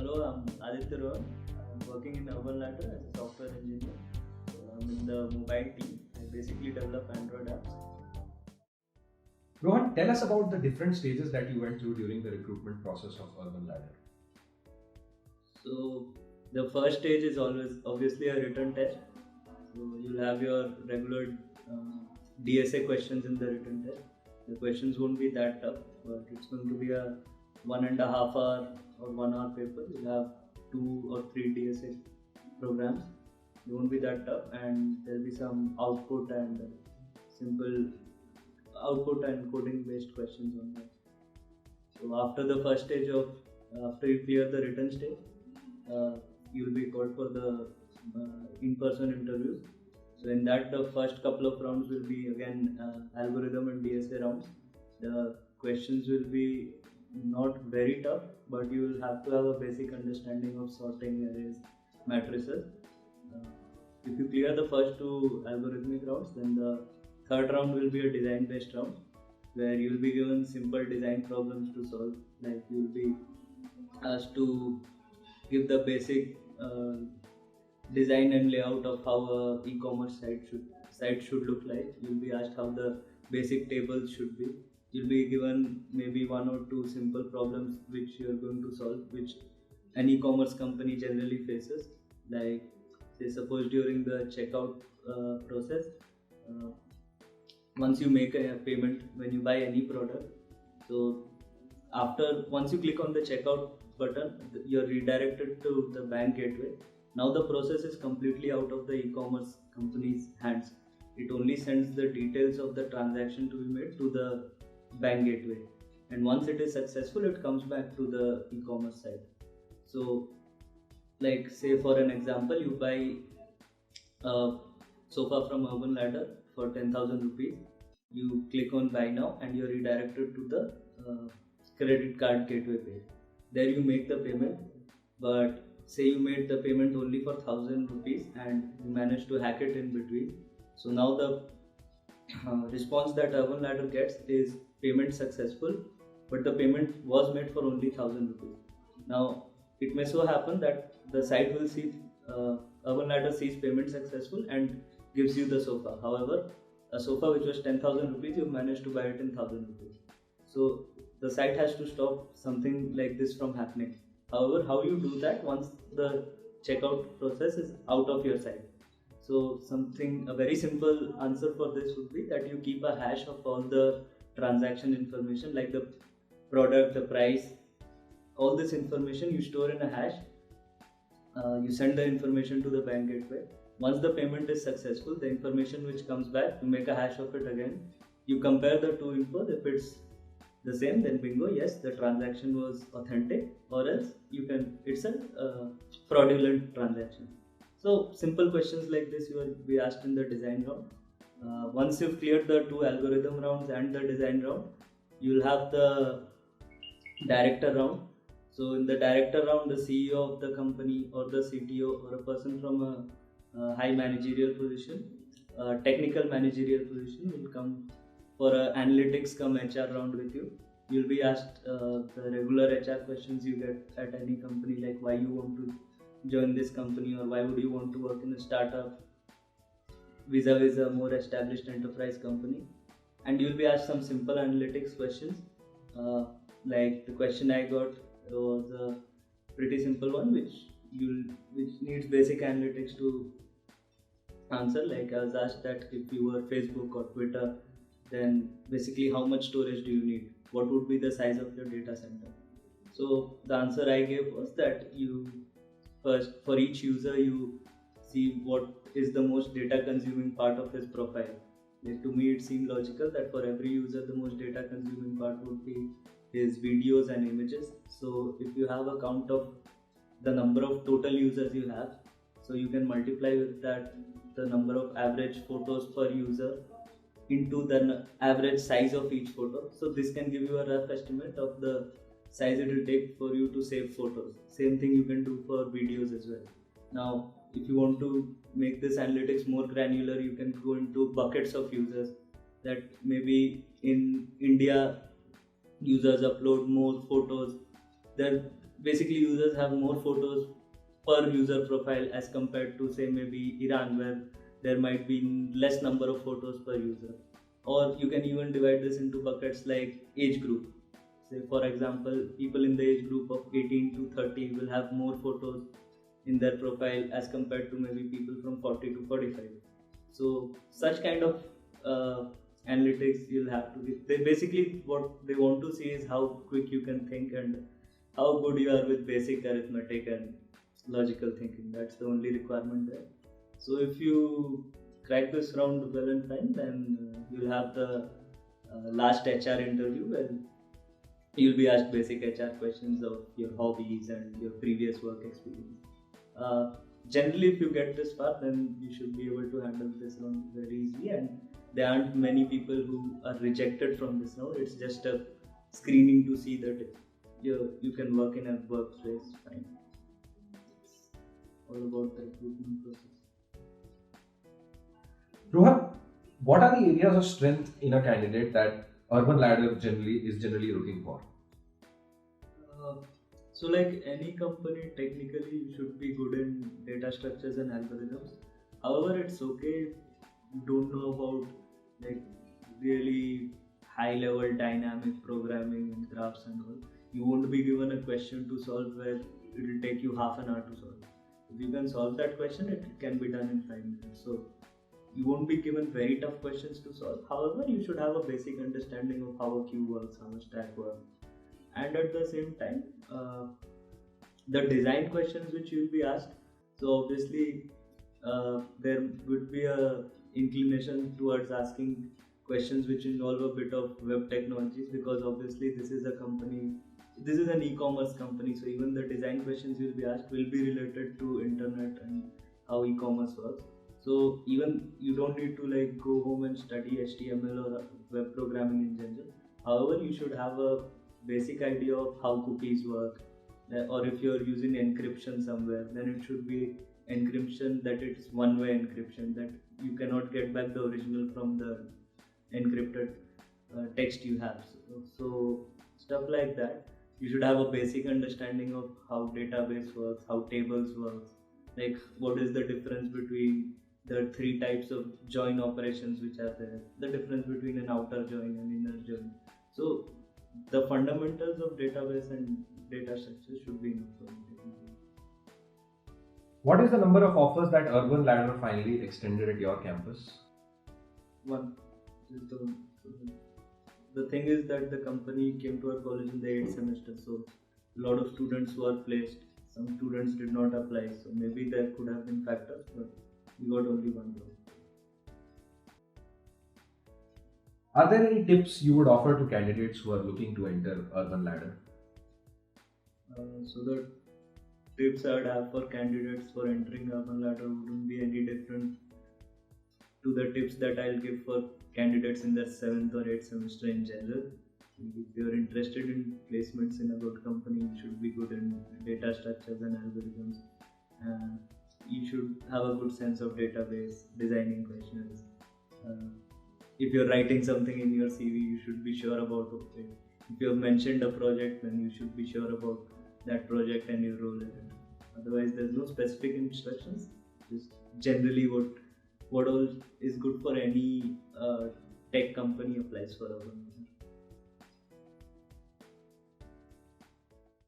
Hello, I'm Aditya Rohan. I'm working in Urban Ladder as a software engineer. I'm in the mobile team. I basically develop Android apps. Rohan, tell us about the different stages that you went through during the recruitment process of Urban Ladder. So the first stage is always obviously a written test. So you'll have your regular DSA questions in the written test. The questions won't be that tough, but it's going to be a 1.5 hour or 1 hour paper. You'll have 2 or 3 DSA programs. They won't be that tough, and there'll be some output and simple output and coding based questions on that. So after the first stage of after you clear the written stage, you'll be called for the in-person interviews. So in that, the first couple of rounds will be again algorithm and DSA rounds. The questions will be not very tough, but you will have to have a basic understanding of sorting, arrays, matrices. If you clear the first 2 algorithmic rounds, then the third round will be a design-based round, where you will be given simple design problems to solve. Like you will be asked to give the basic design and layout of how a e-commerce site should look like. You'll be asked how the basic tables should be. You'll be given maybe 1 or 2 simple problems which you're going to solve, which an e-commerce company generally faces. Like say suppose during the checkout process, uh, once you make a payment when you buy any product, so once you click on the checkout button, you're redirected to the bank gateway. Now the process is completely out of the e-commerce company's hands. It only sends the details of the transaction to be made to the bank gateway, and once it is successful, it comes back to the e-commerce site. So like say for an example, you buy a sofa from Urban Ladder for 10,000 rupees. You click on buy now and you're redirected to the credit card gateway page. There you make the payment, but say you made the payment only for 1,000 rupees and you managed to hack it in between. So now the response that Urban Ladder gets is payment successful, but the payment was made for only 1,000 rupees. Now it may so happen that the site will see Urban Ladder sees payment successful and gives you the sofa. However, a sofa which was 10,000 rupees, you managed to buy it in 1,000 rupees. So the site has to stop something like this from happening. However, how you do that once the checkout process is out of your site? So a very simple answer for this would be that you keep a hash of all the transaction information, like the product, the price, all this information you store in a hash. You send the information to the bank gateway. Once the payment is successful, the information which comes back, you make a hash of it again. You compare the two infos. If it's the same, then bingo, yes, the transaction was authentic, or else it's a fraudulent transaction. So simple questions like this you will be asked in the design round. Once you've cleared the 2 algorithm rounds and the design round, you'll have the director round. So in the director round, the CEO of the company or the CTO or a person from a high managerial position, technical managerial position will come for a analytics come HR round with you. You'll be asked the regular HR questions you get at any company, like why you want to join this company, or why would you want to work in a startup vis-a-vis a more established enterprise company. And you'll be asked some simple analytics questions. Like the question I got was a pretty simple one, which needs basic analytics to answer. Like I was asked that if you were Facebook or Twitter, then basically how much storage do you need? What would be the size of your data center? So the answer I gave was that you first, for each user, you see what is the most data consuming part of his profile. Like to me, it seemed logical that for every user, the most data consuming part would be his videos and images. So if you have a count of the number of total users you have, so you can multiply with that the number of average photos per user into the average size of each photo. So this can give you a rough estimate of the size it will take for you to save photos. Same thing you can do for videos as well. Now if you want to make this analytics more granular, you can go into buckets of users, that maybe in India users upload more photos. basically users have more photos per user profile as compared to say maybe Iran, where there might be less number of photos per user. Or you can even divide this into buckets like age group. Say for example, people in the age group of 18 to 30 will have more photos in their profile as compared to maybe people from 40 to 45. So such kind of analytics you'll have to give. They basically what they want to see is how quick you can think and how good you are with basic arithmetic and logical thinking. That's the only requirement there. So if you crack this round well and fine, then you'll have the last HR interview where you'll be asked basic HR questions of your hobbies and your previous work experience. Uh, Generally, if you get this far, then you should be able to handle this round very easily. And there aren't many people who are rejected from this round. It's just a screening to see that you can work in a workplace fine. It's all about the recruitment process. Rohan, what are the areas of strength in a candidate that Urban Ladder generally looking for? Uh, so like any company, technically you should be good in data structures and algorithms. However, it's okay if you don't know about like really high level dynamic programming and graphs and all. You won't be given a question to solve where it will take you half an hour to solve. If you can solve that question, it can be done in 5 minutes. So you won't be given very tough questions to solve. However, you should have a basic understanding of how a queue works, how a stack works, and at the same time, the design questions which you will be asked. So obviously, there would be a inclination towards asking questions which involve a bit of web technologies, because obviously this is an e-commerce company, so even the design questions you'll be asked will be related to internet and how e-commerce works. So even you don't need to like go home and study HTML or web programming in general. However, you should have a basic idea of how cookies work, or if you're using encryption somewhere, then it should be encryption that it's one-way encryption, that you cannot get back the original from the encrypted text you have. So stuff like that. You should have a basic understanding of how database works, how tables works, like what is the difference between the three types of join operations which are there, the difference between an outer join and inner join. So the fundamentals of database and data structure should be enough for you. What is the number of offers that Urban Ladder finally extended at your campus? One. The thing is that the company came to our college in the 8th semester, so a lot of students were placed. Some students did not apply, so maybe there could have been factors, but we got only one job. Are there any tips you would offer to candidates who are looking to enter Urban Ladder? So the tips I would have for candidates for entering Urban Ladder wouldn't be any different to the tips that I'll give for candidates in their 7th or 8th semester in general. If you're interested in placements in a good company, you should be good in data structures and algorithms. You should have a good sense of database, designing questions. If you're writing something in your CV, you should be sure about it. If you have mentioned a project, then you should be sure about that project and your role in it. Otherwise, there's no specific instructions. Just generally what all is good for any tech company applies for Urban Ladder.